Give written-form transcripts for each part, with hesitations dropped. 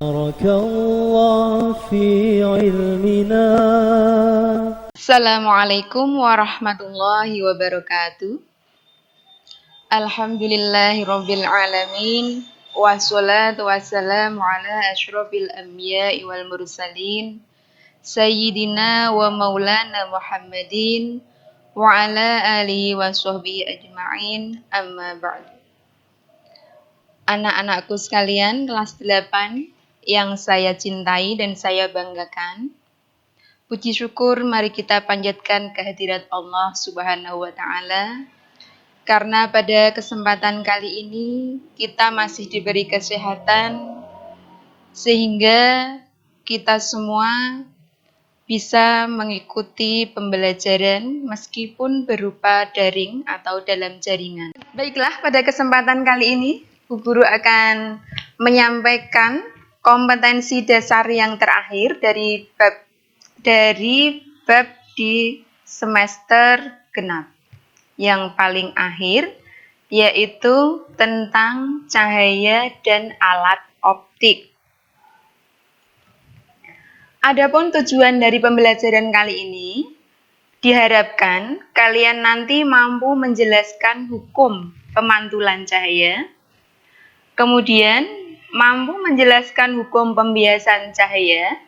بارك الله في علمنا. Assalamualaikum warahmatullahi wabarakatuh. Alhamdulillahirabbil alamin. Wassalatu wassalamu ala asyrofil anbiya'i wal mursalin Sayyidina wa maulana Muhammadin wa ala alihi wa sahbihi ajma'in, amma ba'du. Anak-anakku sekalian kelas 8 yang saya cintai dan saya banggakan, puji syukur mari kita panjatkan kehadirat Allah Subhanahu wa Ta'ala, karena pada kesempatan kali ini kita masih diberi kesehatan sehingga kita semua bisa mengikuti pembelajaran meskipun berupa daring atau dalam jaringan. Baiklah, pada kesempatan kali ini Bu Guru akan menyampaikan kompetensi dasar yang terakhir dari bab di semester genap yang paling akhir, yaitu tentang cahaya dan alat optik. Adapun tujuan dari pembelajaran kali ini, diharapkan kalian nanti mampu menjelaskan hukum pemantulan cahaya, kemudian mampu menjelaskan hukum pembiasan cahaya.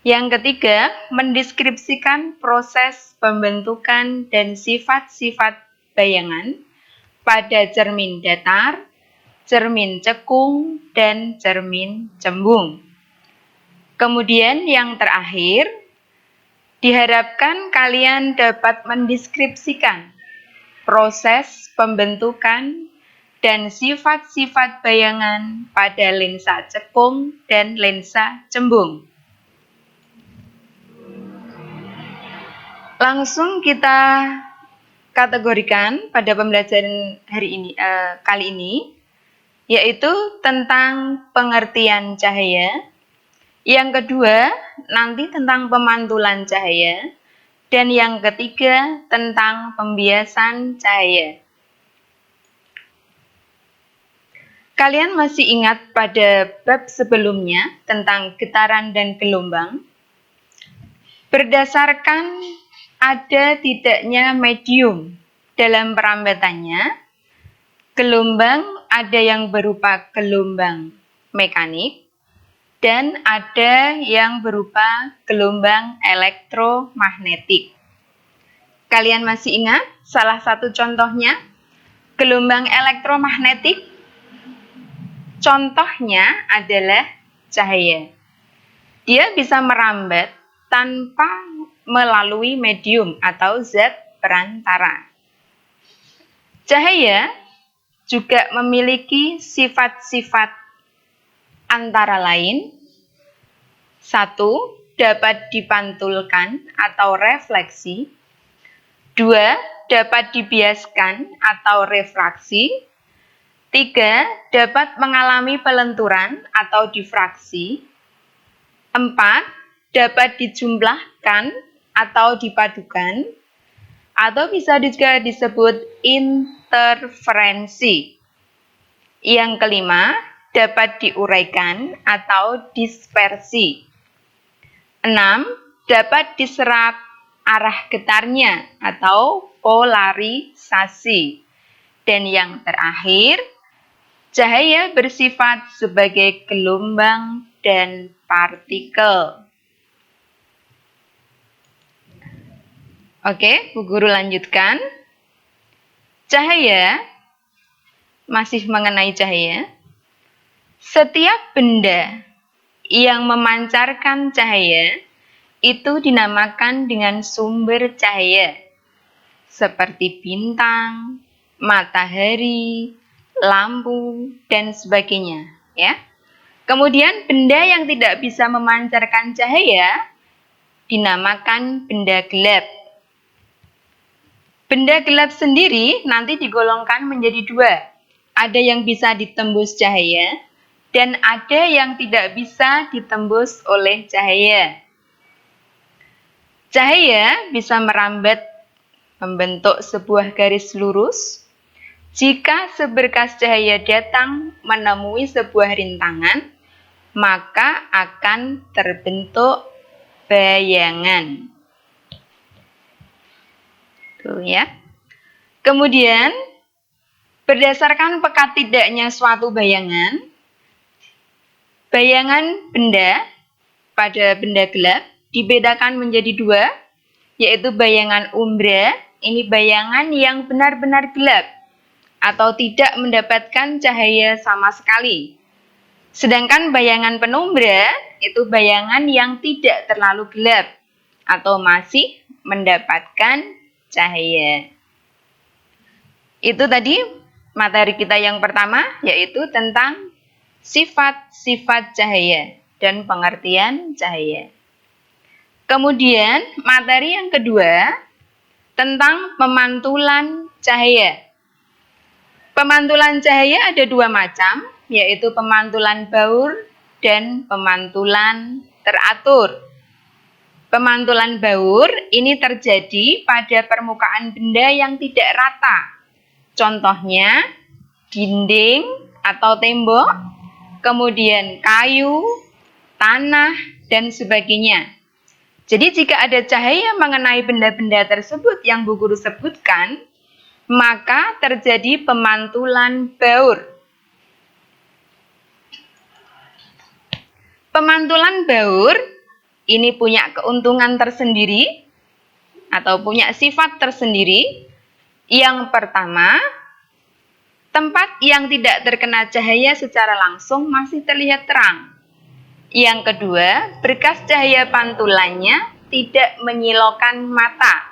Yang ketiga, mendeskripsikan proses pembentukan dan sifat-sifat bayangan pada cermin datar, cermin cekung, dan cermin cembung. Kemudian yang terakhir, diharapkan kalian dapat mendeskripsikan proses pembentukan dan sifat-sifat bayangan pada lensa cekung dan lensa cembung. Langsung kita kategorikan pada pembelajaran kali ini, yaitu tentang pengertian cahaya. Yang kedua, nanti tentang pemantulan cahaya. Dan yang ketiga, tentang pembiasan cahaya. Kalian masih ingat pada bab sebelumnya tentang getaran dan gelombang? Berdasarkan ada tidaknya medium dalam perambatannya, gelombang ada yang berupa gelombang mekanik dan ada yang berupa gelombang elektromagnetik. Kalian masih ingat salah satu contohnya? Gelombang elektromagnetik contohnya adalah cahaya. Dia bisa merambat tanpa melalui medium atau zat perantara. Cahaya juga memiliki sifat-sifat antara lain. 1. Dapat dipantulkan atau refleksi. 2. Dapat dibiaskan atau refraksi. 3. Dapat mengalami pelenturan atau difraksi. 4. Dapat dijumlahkan atau dipadukan, atau bisa juga disebut interferensi. Yang kelima, dapat diuraikan atau dispersi. 6. Dapat diserap arah getarnya atau polarisasi. Dan yang terakhir, cahaya bersifat sebagai gelombang dan partikel. Oke, Bu Guru lanjutkan. Cahaya, masih mengenai cahaya. Setiap benda yang memancarkan cahaya itu dinamakan dengan sumber cahaya, seperti bintang, matahari, lampu, dan sebagainya. Ya. Kemudian benda yang tidak bisa memancarkan cahaya dinamakan benda gelap. Benda gelap sendiri nanti digolongkan menjadi dua. Ada yang bisa ditembus cahaya dan ada yang tidak bisa ditembus oleh cahaya. Cahaya bisa merambat membentuk sebuah garis lurus. Jika seberkas cahaya datang menemui sebuah rintangan, maka akan terbentuk bayangan. Tuh ya. Kemudian, berdasarkan pekat tidaknya suatu bayangan, bayangan benda pada benda gelap dibedakan menjadi dua, yaitu bayangan umbra, ini bayangan yang benar-benar gelap atau tidak mendapatkan cahaya sama sekali. Sedangkan bayangan penumbra itu bayangan yang tidak terlalu gelap atau masih mendapatkan cahaya. Itu tadi materi kita yang pertama, yaitu tentang sifat-sifat cahaya dan pengertian cahaya. Kemudian materi yang kedua tentang pemantulan cahaya. Pemantulan cahaya ada dua macam, yaitu pemantulan baur dan pemantulan teratur. Pemantulan baur ini terjadi pada permukaan benda yang tidak rata. Contohnya dinding atau tembok, kemudian kayu, tanah, dan sebagainya. Jadi jika ada cahaya mengenai benda-benda tersebut yang Bu Guru sebutkan, maka terjadi pemantulan baur. Pemantulan baur ini punya keuntungan tersendiri atau punya sifat tersendiri. Yang pertama, tempat yang tidak terkena cahaya secara langsung masih terlihat terang. Yang kedua, berkas cahaya pantulannya tidak menyilaukan mata.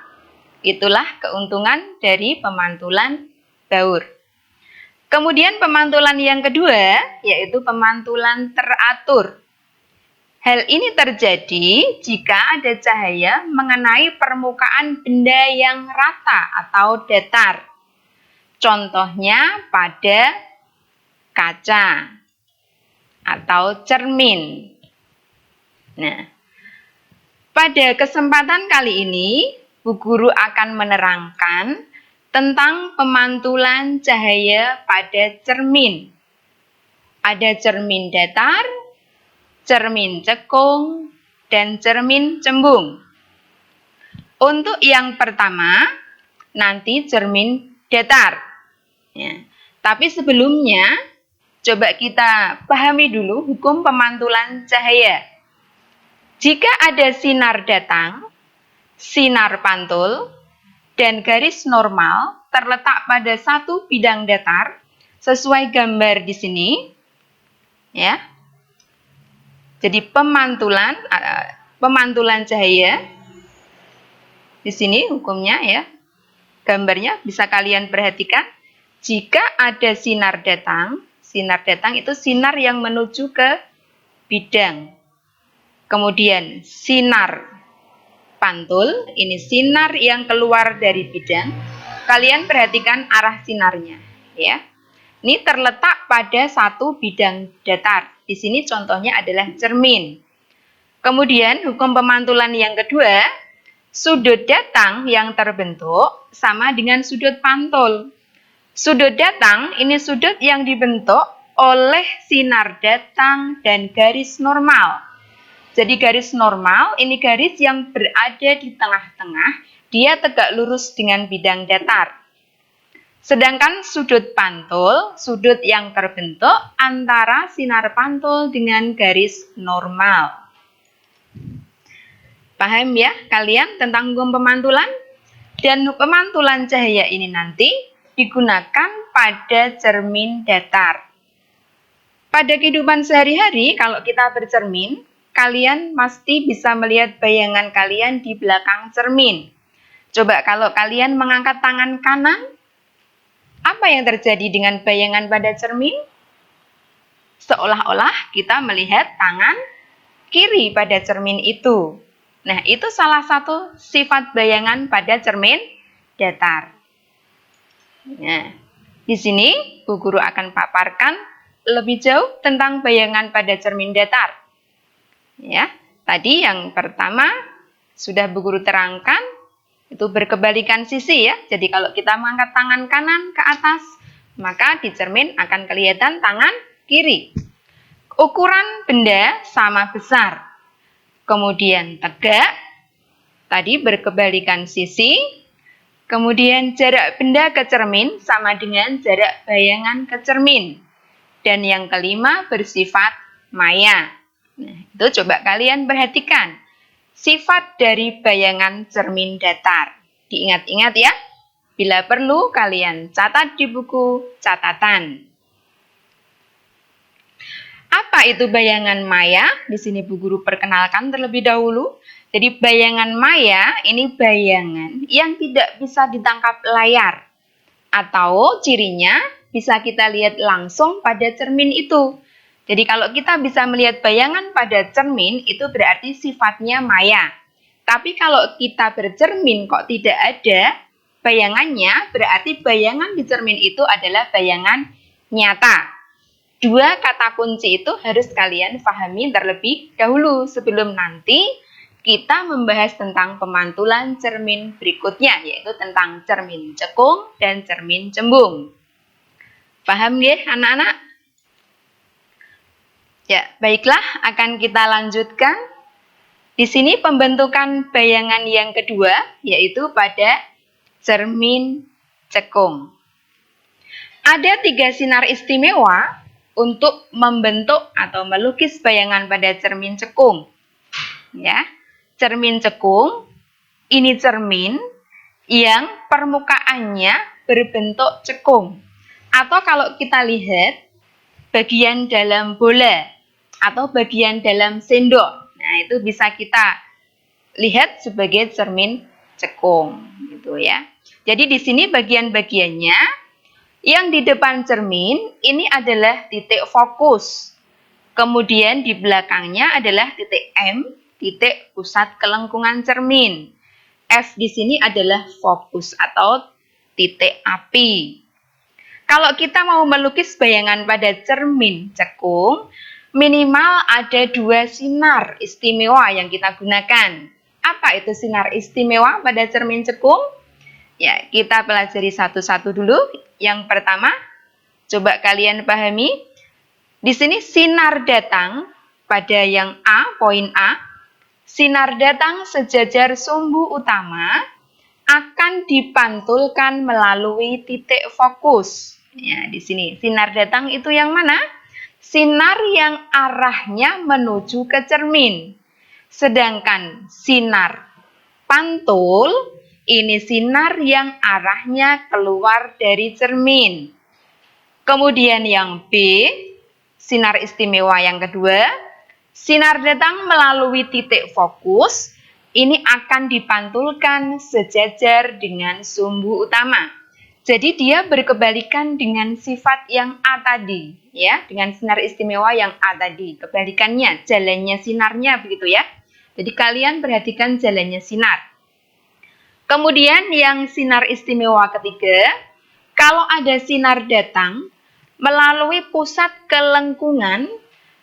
Itulah keuntungan dari pemantulan baur. Kemudian pemantulan yang kedua, yaitu pemantulan teratur. Hal ini terjadi jika ada cahaya mengenai permukaan benda yang rata atau datar. Contohnya pada kaca atau cermin. Nah, pada kesempatan kali ini, Bu Guru akan menerangkan tentang pemantulan cahaya pada cermin. Ada cermin datar, cermin cekung, dan cermin cembung. Untuk yang pertama, nanti cermin datar. Ya. Tapi sebelumnya, coba kita pahami dulu hukum pemantulan cahaya. Jika ada sinar datang, sinar pantul, dan garis normal terletak pada satu bidang datar, sesuai gambar di sini, ya. Jadi pemantulan cahaya di sini hukumnya ya. Gambarnya bisa kalian perhatikan. Jika ada sinar datang itu sinar yang menuju ke bidang. Kemudian sinar pantul, ini sinar yang keluar dari bidang. Kalian perhatikan arah sinarnya, ya. Ini terletak pada satu bidang datar. Di sini contohnya adalah cermin. Kemudian hukum pemantulan yang kedua, sudut datang yang terbentuk sama dengan sudut pantul. Sudut datang ini sudut yang dibentuk oleh sinar datang dan garis normal. Jadi garis normal ini garis yang berada di tengah-tengah, dia tegak lurus dengan bidang datar. Sedangkan sudut pantul, sudut yang terbentuk antara sinar pantul dengan garis normal. Paham ya kalian tentang hukum pemantulan? Dan pemantulan cahaya ini nanti digunakan pada cermin datar. Pada kehidupan sehari-hari, kalau kita bercermin, kalian pasti bisa melihat bayangan kalian di belakang cermin. Coba kalau kalian mengangkat tangan kanan, apa yang terjadi dengan bayangan pada cermin? Seolah-olah kita melihat tangan kiri pada cermin itu. Nah, itu salah satu sifat bayangan pada cermin datar. Nah, di sini Bu Guru akan paparkan lebih jauh tentang bayangan pada cermin datar. Ya, tadi yang pertama sudah Bu Guru terangkan, itu berkebalikan sisi ya. Jadi kalau kita mengangkat tangan kanan ke atas, maka di cermin akan kelihatan tangan kiri. Ukuran benda sama besar. Kemudian tegak, tadi berkebalikan sisi. Kemudian jarak benda ke cermin sama dengan jarak bayangan ke cermin. Dan yang kelima bersifat maya. Nah, itu coba kalian perhatikan. Sifat dari bayangan cermin datar. Diingat-ingat ya. Bila perlu kalian catat di buku catatan. Apa itu bayangan maya? Di sini Bu Guru perkenalkan terlebih dahulu. Jadi bayangan maya ini bayangan yang tidak bisa ditangkap layar. Atau cirinya bisa kita lihat langsung pada cermin itu. Jadi kalau kita bisa melihat bayangan pada cermin itu berarti sifatnya maya. Tapi kalau kita bercermin kok tidak ada bayangannya, berarti bayangan di cermin itu adalah bayangan nyata. Dua kata kunci itu harus kalian pahami terlebih dahulu sebelum nanti kita membahas tentang pemantulan cermin berikutnya, yaitu tentang cermin cekung dan cermin cembung. Paham ya anak-anak? Ya, baiklah, akan kita lanjutkan. Di sini pembentukan bayangan yang kedua, yaitu pada cermin cekung. Ada 3 sinar istimewa untuk membentuk atau melukis bayangan pada cermin cekung. Ya, cermin cekung ini cermin yang permukaannya berbentuk cekung. Atau kalau kita lihat bagian dalam bola atau bagian dalam sendok. Nah, itu bisa kita lihat sebagai cermin cekung gitu ya. Jadi di sini bagian-bagiannya yang di depan cermin ini adalah titik fokus. Kemudian di belakangnya adalah titik M, titik pusat kelengkungan cermin. F di sini adalah fokus atau titik api. Kalau kita mau melukis bayangan pada cermin cekung, minimal ada 2 sinar istimewa yang kita gunakan. Apa itu sinar istimewa pada cermin cekung? Ya, kita pelajari satu-satu dulu. Yang pertama, coba kalian pahami. Di sini sinar datang pada yang A, poin A. Sinar datang sejajar sumbu utama akan dipantulkan melalui titik fokus. Ya, di sini sinar datang itu yang mana? Sinar yang arahnya menuju ke cermin. Sedangkan sinar pantul ini sinar yang arahnya keluar dari cermin. Kemudian yang B, sinar istimewa yang kedua, sinar datang melalui titik fokus, ini akan dipantulkan sejajar dengan sumbu utama. Jadi dia berkebalikan dengan sifat yang A tadi, ya, dengan sinar istimewa yang A tadi. Kebalikannya, jalannya sinarnya begitu ya. Jadi kalian perhatikan jalannya sinar. Kemudian yang sinar istimewa ketiga, kalau ada sinar datang melalui pusat kelengkungan,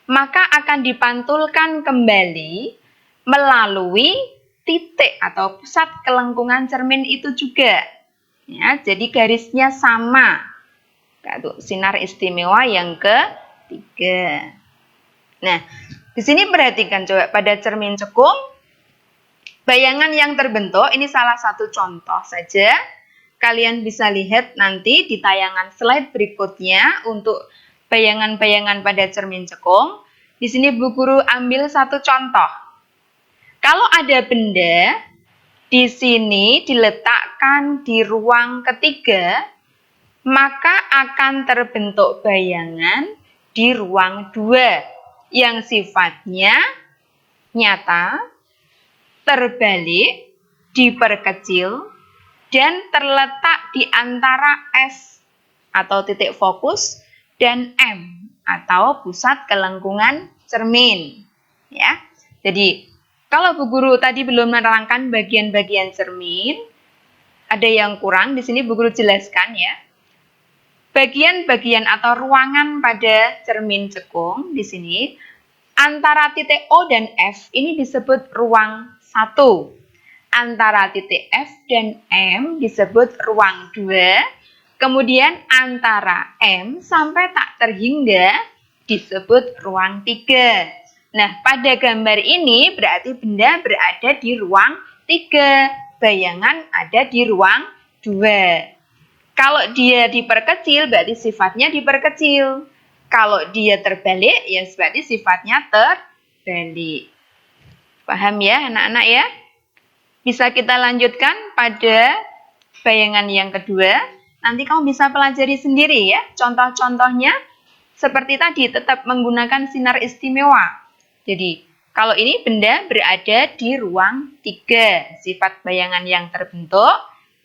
maka akan dipantulkan kembali melalui titik atau pusat kelengkungan cermin itu juga. Ya, jadi garisnya sama. Untuk sinar istimewa yang ketiga. Nah, di sini perhatikan coba pada cermin cekung. Bayangan yang terbentuk, ini salah satu contoh saja. Kalian bisa lihat nanti di tayangan slide berikutnya untuk bayangan-bayangan pada cermin cekung. Di sini Bu Guru ambil satu contoh. Kalau ada benda di sini diletakkan di ruang ketiga, maka akan terbentuk bayangan di ruang 2 yang sifatnya nyata, terbalik, diperkecil, dan terletak di antara S atau titik fokus dan M atau pusat kelengkungan cermin. Ya, jadi kalau Bu Guru tadi belum menerangkan bagian-bagian cermin, ada yang kurang di sini Bu Guru jelaskan ya. Bagian-bagian atau ruangan pada cermin cekung di sini antara titik O dan F ini disebut ruang 1. Antara titik F dan M disebut ruang 2. Kemudian antara M sampai tak terhingga disebut ruang 3. Nah, pada gambar ini berarti benda berada di ruang 3. Bayangan ada di ruang 2. Kalau dia diperkecil, berarti sifatnya diperkecil. Kalau dia terbalik, ya berarti sifatnya terbalik. Paham ya anak-anak ya? Bisa kita lanjutkan pada bayangan yang kedua. Nanti kamu bisa pelajari sendiri ya. Contoh-contohnya seperti tadi, tetap menggunakan sinar istimewa. Jadi, kalau ini benda berada di ruang 3. Sifat bayangan yang terbentuk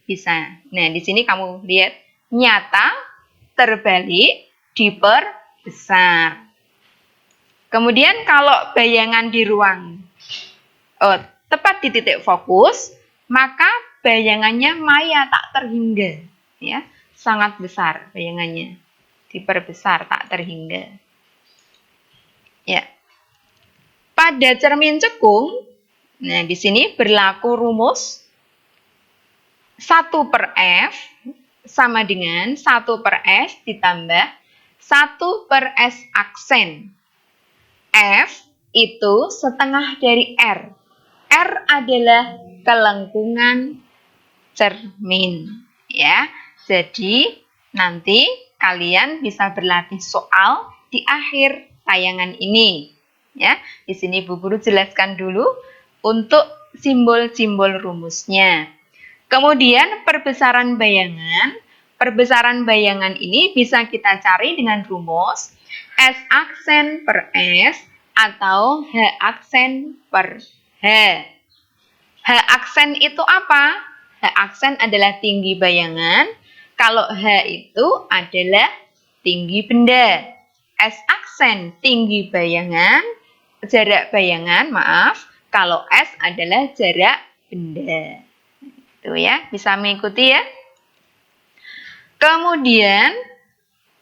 bisa. Nah, di sini kamu lihat nyata, terbalik, diperbesar. Kemudian kalau bayangan di ruang tepat di titik fokus, maka bayangannya maya tak terhingga, ya, sangat besar bayangannya, diperbesar tak terhingga. Ya. Pada cermin cekung, nah di sini berlaku rumus 1/F sama dengan 1/S ditambah 1/S aksen. F itu setengah dari R. R adalah kelengkungan cermin, ya. Jadi nanti kalian bisa berlatih soal di akhir tayangan ini, ya. Di sini Bu Guru jelaskan dulu untuk simbol-simbol rumusnya. Kemudian perbesaran bayangan. Perbesaran bayangan ini bisa kita cari dengan rumus S aksen per S atau H aksen per H. H aksen itu apa? H aksen adalah tinggi bayangan. Kalau H itu adalah tinggi benda. S aksen tinggi bayangan, jarak bayangan, maaf. Kalau S adalah jarak benda. Itu ya, bisa mengikuti ya. Kemudian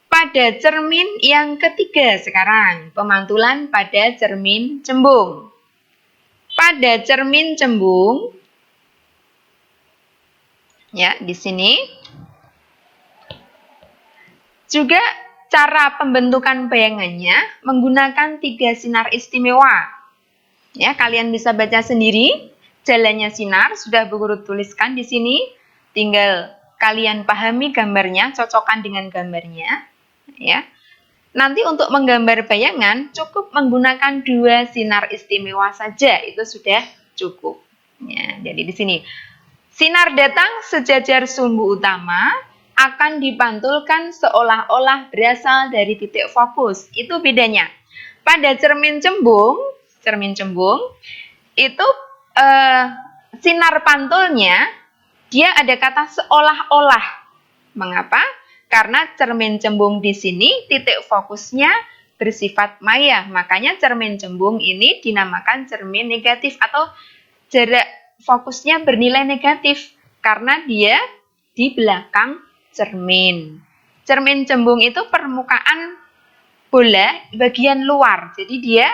pada cermin yang ketiga sekarang, pemantulan pada cermin cembung. Pada cermin cembung, ya di sini juga cara pembentukan bayangannya menggunakan 3 sinar istimewa. Ya, kalian bisa baca sendiri jalannya sinar, sudah Bu Guru tuliskan di sini. Tinggal kalian pahami gambarnya, cocokkan dengan gambarnya, ya. Nanti untuk menggambar bayangan cukup menggunakan 2 sinar istimewa saja, itu sudah cukup. Ya, jadi di sini sinar datang sejajar sumbu utama akan dipantulkan seolah-olah berasal dari titik fokus. Itu bedanya. Pada cermin cembung itu sinar pantulnya dia ada kata seolah-olah. Mengapa? Karena cermin cembung di sini titik fokusnya bersifat maya. Makanya cermin cembung ini dinamakan cermin negatif atau jarak fokusnya bernilai negatif karena dia di belakang cermin. Cermin cembung itu permukaan bola bagian luar. Jadi dia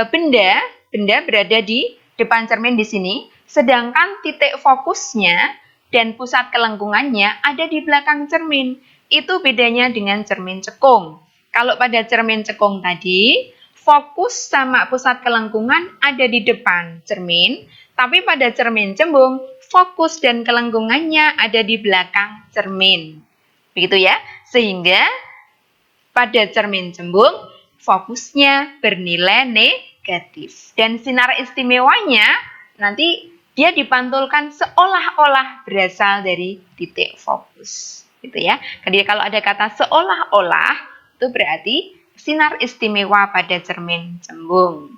benda berada di depan cermin di sini, sedangkan titik fokusnya dan pusat kelengkungannya ada di belakang cermin. Itu bedanya dengan cermin cekung. Kalau pada cermin cekung tadi, fokus sama pusat kelengkungan ada di depan cermin, tapi pada cermin cembung, fokus dan kelengkungannya ada di belakang cermin. Begitu ya, sehingga pada cermin cembung, fokusnya bernilai negatif. Dan sinar istimewanya nanti dia dipantulkan seolah-olah berasal dari titik fokus. Gitu ya. Jadi kalau ada kata seolah-olah, itu berarti sinar istimewa pada cermin cembung.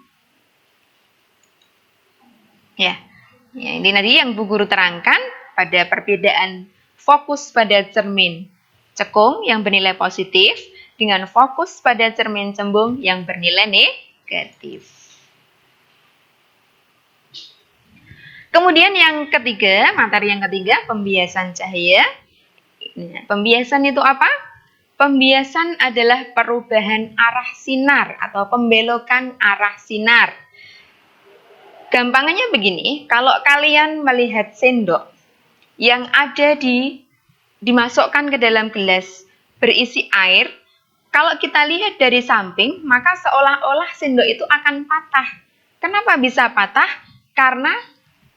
Ya, ini nanti yang Bu Guru terangkan pada perbedaan fokus pada cermin cekung yang bernilai positif dengan fokus pada cermin cembung yang bernilai negatif. Kemudian yang ketiga, materi yang ketiga, pembiasan cahaya. Pembiasan itu apa? Pembiasan adalah perubahan arah sinar atau pembelokan arah sinar. Gampangnya begini, kalau kalian melihat sendok yang ada dimasukkan ke dalam gelas berisi air, Kalau kita lihat dari samping, maka seolah-olah sendok itu akan patah. Kenapa bisa patah? Karena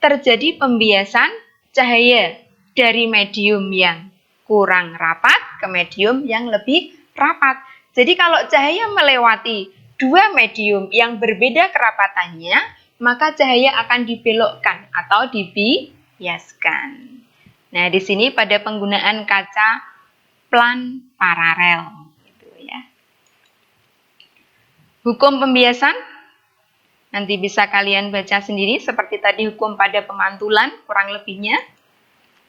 terjadi pembiasan cahaya dari medium yang kurang rapat ke medium yang lebih rapat. Jadi kalau cahaya melewati dua medium yang berbeda kerapatannya, maka cahaya akan dibelokkan atau dibiaskan. Nah, di sini pada penggunaan kaca plan paralel. Gitu ya. Hukum pembiasan, nanti bisa kalian baca sendiri seperti tadi hukum pada pemantulan, kurang lebihnya.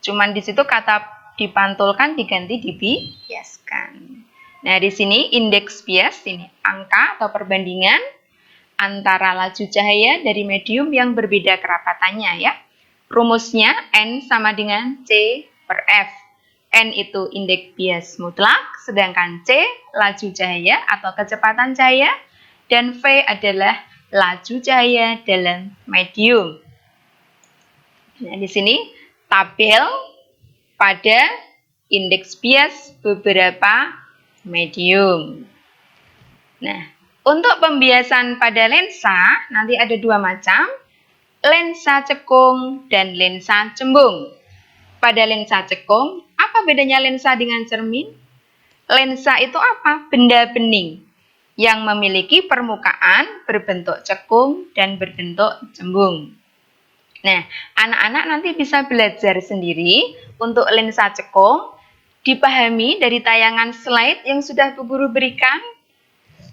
Cuman di situ kata dipantulkan diganti dibiaskan. Nah, di sini indeks bias, ini angka atau perbandingan antara laju cahaya dari medium yang berbeda kerapatannya ya. Rumusnya N sama dengan C per F. N itu indeks bias mutlak, sedangkan C laju cahaya atau kecepatan cahaya, dan V adalah laju cahaya dalam medium. Nah, di sini tabel pada indeks bias beberapa medium. Nah, untuk pembiasan pada lensa, nanti ada dua macam, lensa cekung dan lensa cembung. Pada lensa cekung, apa bedanya lensa dengan cermin? Lensa itu apa? Benda bening yang memiliki permukaan berbentuk cekung dan berbentuk cembung. Nah, anak-anak nanti bisa belajar sendiri untuk lensa cekung, dipahami dari tayangan slide yang sudah Bu Guru berikan.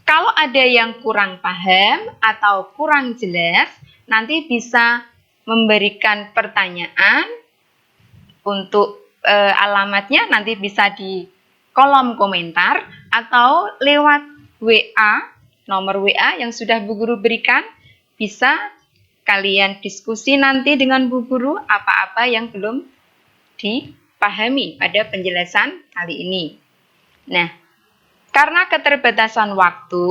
Kalau ada yang kurang paham atau kurang jelas, nanti bisa memberikan pertanyaan untuk alamatnya nanti bisa di kolom komentar atau lewat WA, nomor WA yang sudah Bu Guru berikan, bisa kalian diskusi nanti dengan Bu Guru apa-apa yang belum dipahami pada penjelasan kali ini. Nah, karena keterbatasan waktu,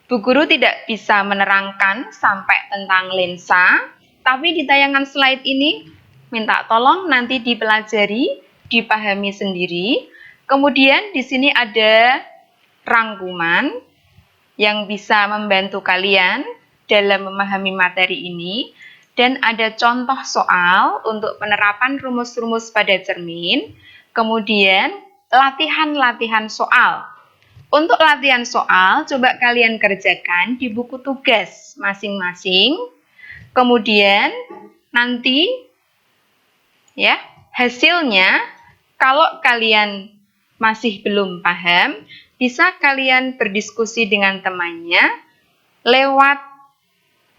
Bu Guru tidak bisa menerangkan sampai tentang lensa, tapi di tayangan slide ini minta tolong nanti dipelajari, dipahami sendiri. Kemudian di sini ada rangkuman yang bisa membantu kalian dalam memahami materi ini, dan ada contoh soal untuk penerapan rumus-rumus pada cermin, kemudian latihan-latihan soal. Untuk latihan soal, coba kalian kerjakan di buku tugas masing-masing. Kemudian nanti ya, hasilnya kalau kalian masih belum paham, bisa kalian berdiskusi dengan temannya lewat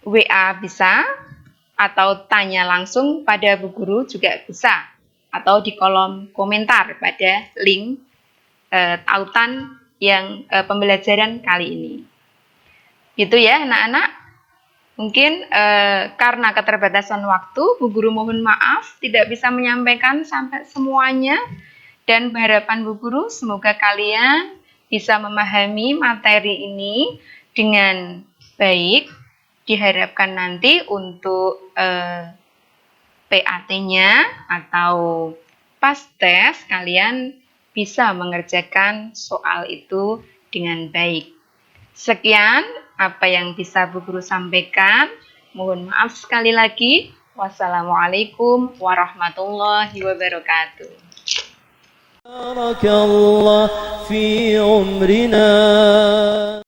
WA bisa, atau tanya langsung pada Bu Guru juga bisa, atau di kolom komentar pada link tautan yang pembelajaran kali ini. Gitu ya anak-anak. Mungkin karena keterbatasan waktu, Bu Guru mohon maaf tidak bisa menyampaikan sampai semuanya, dan harapan Bu Guru semoga kalian bisa memahami materi ini dengan baik. Diharapkan nanti untuk PAT-nya atau pas tes kalian bisa mengerjakan soal itu dengan baik. Sekian apa yang bisa Bu Guru sampaikan. Mohon maaf sekali lagi. Wassalamualaikum warahmatullahi wabarakatuh. بارك الله في عمرنا